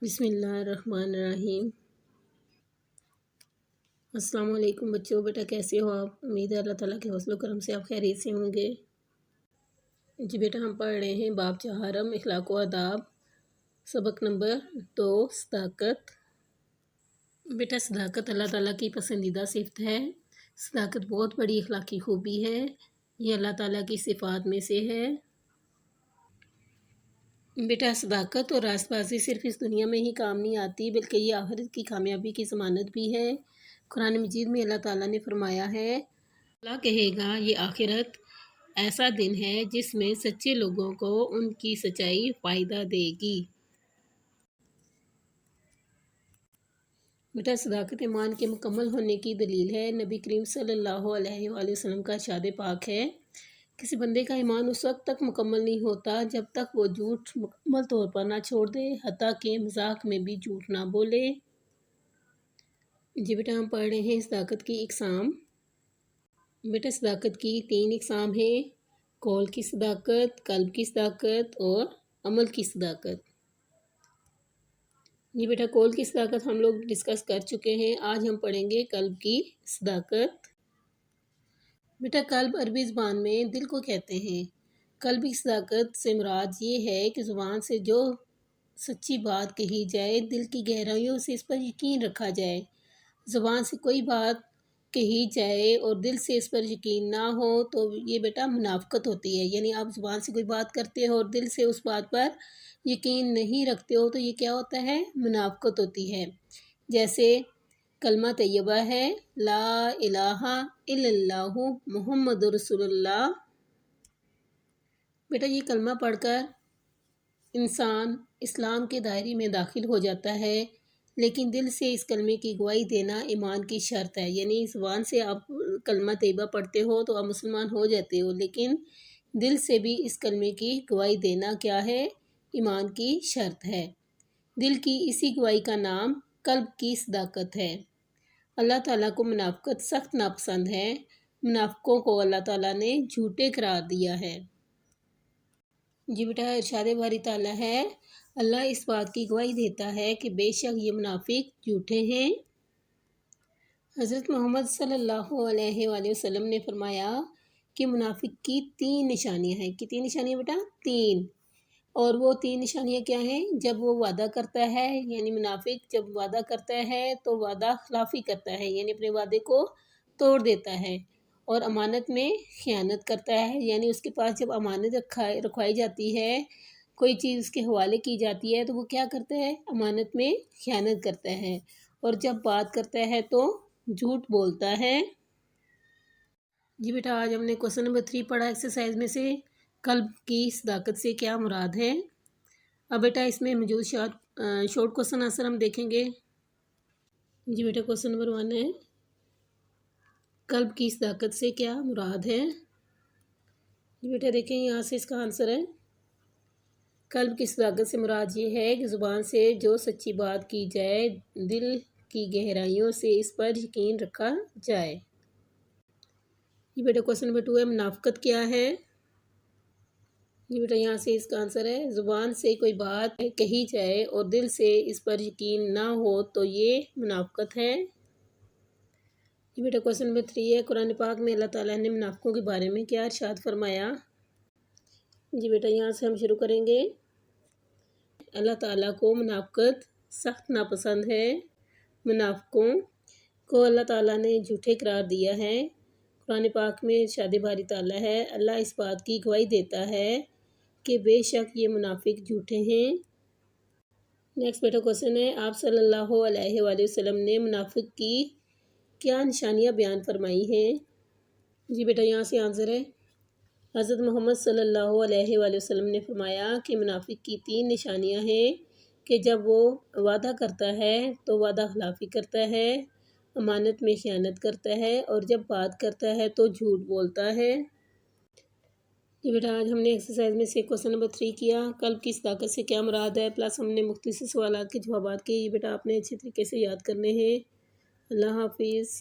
بسم اللہ الرحمن الرحیم۔ السلام علیکم بچوں، بیٹا کیسے ہو آپ؟ امید ہے اللہ تعالیٰ کے فضل و کرم سے آپ خیریت سے ہوں گے۔ جی بیٹا، ہم پڑھ رہے ہیں باب چہارم اخلاق و آداب، سبق نمبر 2 صداقت۔ بیٹا صداقت اللہ تعالیٰ کی پسندیدہ صفت ہے۔ صداقت بہت بڑی اخلاقی خوبی ہے، یہ اللہ تعالیٰ کی صفات میں سے ہے۔ بیٹا صداقت اور راست بازی صرف اس دنیا میں ہی کام نہیں آتی، بلکہ یہ آخرت کی کامیابی کی ضمانت بھی ہے۔ قرآن مجید میں اللہ تعالیٰ نے فرمایا ہے، اللہ کہے گا یہ آخرت ایسا دن ہے جس میں سچے لوگوں کو ان کی سچائی فائدہ دے گی۔ بیٹا صداقت ایمان کے مکمل ہونے کی دلیل ہے۔ نبی کریم صلی اللہ علیہ وآلہ وسلم کا ارشاد پاک ہے، کسی بندے کا ایمان اس وقت تک مکمل نہیں ہوتا جب تک وہ جھوٹ مکمل طور پر نہ چھوڑ دے، حتیٰ کہ مذاق میں بھی جھوٹ نہ بولے۔ جی بیٹا، ہم پڑھ رہے ہیں صداقت کی اقسام۔ بیٹا صداقت کی 3 اقسام ہیں، قول کی صداقت، قلب کی صداقت اور عمل کی صداقت۔ جی بیٹا، قول کی صداقت ہم لوگ ڈسکس کر چکے ہیں، آج ہم پڑھیں گے قلب کی صداقت۔ بیٹا قلب عربی زبان میں دل کو کہتے ہیں۔ قلب کی صداقت سے مراد یہ ہے کہ زبان سے جو سچی بات کہی جائے، دل کی گہرائیوں سے اس پر یقین رکھا جائے۔ زبان سے کوئی بات کہی جائے اور دل سے اس پر یقین نہ ہو تو یہ بیٹا منافقت ہوتی ہے، یعنی آپ زبان سے کوئی بات کرتے ہو اور دل سے اس بات پر یقین نہیں رکھتے ہو تو یہ کیا ہوتا ہے؟ منافقت ہوتی ہے۔ جیسے کلمہ طیبہ ہے، لا الہ الا اللہ محمد رسول اللہ۔ بیٹا یہ کلمہ پڑھ کر انسان اسلام کے دائرے میں داخل ہو جاتا ہے، لیکن دل سے اس کلمے کی گواہی دینا ایمان کی شرط ہے، یعنی زبان سے آپ کلمہ طیبہ پڑھتے ہو تو آپ مسلمان ہو جاتے ہو، لیکن دل سے بھی اس کلمے کی گواہی دینا کیا ہے؟ ایمان کی شرط ہے۔ دل کی اسی گواہی کا نام قلب کی صداقت ہے۔ اللہ تعالیٰ کو منافقت سخت ناپسند ہے، منافقوں کو اللہ تعالیٰ نے جھوٹے قرار دیا ہے۔ جی بیٹا ارشاد باری تعالیٰ ہے، اللہ اس بات کی گواہی دیتا ہے کہ بے شک یہ منافق جھوٹے ہیں۔ حضرت محمد صلی اللہ علیہ وآلہ وسلم نے فرمایا کہ منافق کی 3 نشانیاں ہیں۔ کتنی نشانیاں بیٹا؟ 3۔ اور وہ 3 نشانیاں کیا ہیں؟ جب وہ وعدہ کرتا ہے، یعنی منافق جب وعدہ کرتا ہے تو وعدہ خلافی کرتا ہے، یعنی اپنے وعدے کو توڑ دیتا ہے، اور امانت میں خیانت کرتا ہے، یعنی اس کے پاس جب امانت رکھوائی جاتی ہے، کوئی چیز اس کے حوالے کی جاتی ہے تو وہ کیا کرتا ہے؟ امانت میں خیانت کرتا ہے، اور جب بات کرتا ہے تو جھوٹ بولتا ہے۔ جی بیٹا آج ہم نے کوسچن نمبر 3 پڑھا ایکسرسائز میں سے، قلب کی صداقت سے کیا مراد ہے۔ اب بیٹا اس میں موجود شارٹ کوسچن آنسر ہم دیکھیں گے۔ جی بیٹا کوسچن نمبر 1 ہے، قلب کی صداقت سے کیا مراد ہے۔ جی بیٹا دیکھیں یہاں سے اس کا آنسر ہے، قلب کی صداقت سے مراد یہ ہے کہ زبان سے جو سچی بات کی جائے، دل کی گہرائیوں سے اس پر یقین رکھا جائے۔ جی بیٹا کوسچن نمبر 2 ہے، منافقت کیا ہے۔ جی بیٹا یہاں سے اس کا آنسر ہے، زبان سے کوئی بات کہی جائے اور دل سے اس پر یقین نہ ہو تو یہ منافقت ہے۔ جی بیٹا کوسچن نمبر 3 ہے، قرآن پاک میں اللہ تعالیٰ نے منافقوں کے بارے میں کیا ارشاد فرمایا۔ جی بیٹا یہاں سے ہم شروع کریں گے، اللہ تعالیٰ کو منافقت سخت ناپسند ہے، منافقوں کو اللہ تعالیٰ نے جھوٹے قرار دیا ہے۔ قرآن پاک میں ارشاد باری تعالیٰ ہے، اللہ اس بات کی گواہی دیتا ہے کہ بے شک یہ منافق جھوٹے ہیں۔ نیکسٹ بیٹا کوسچن ہے، آپ صلی اللہ علیہ وآلہ وسلم نے منافق کی کیا نشانیاں بیان فرمائی ہیں۔ جی بیٹا یہاں سے آنسر ہے، حضرت محمد صلی اللہ علیہ وآلہ وسلم نے فرمایا کہ منافق کی 3 نشانیاں ہیں کہ جب وہ وعدہ کرتا ہے تو وعدہ خلافی کرتا ہے، امانت میں خیانت کرتا ہے، اور جب بات کرتا ہے تو جھوٹ بولتا ہے۔ جی بیٹا آج ہم نے ایکسرسائز میں سے کوسچن نمبر 3 کیا، قلب کی صداقت سے کیا مراد ہے، پلس ہم نے مختصر سوالات کے جوابات کے، یہ بیٹا آپ نے اچھے طریقے سے یاد کرنے ہیں۔ اللہ حافظ۔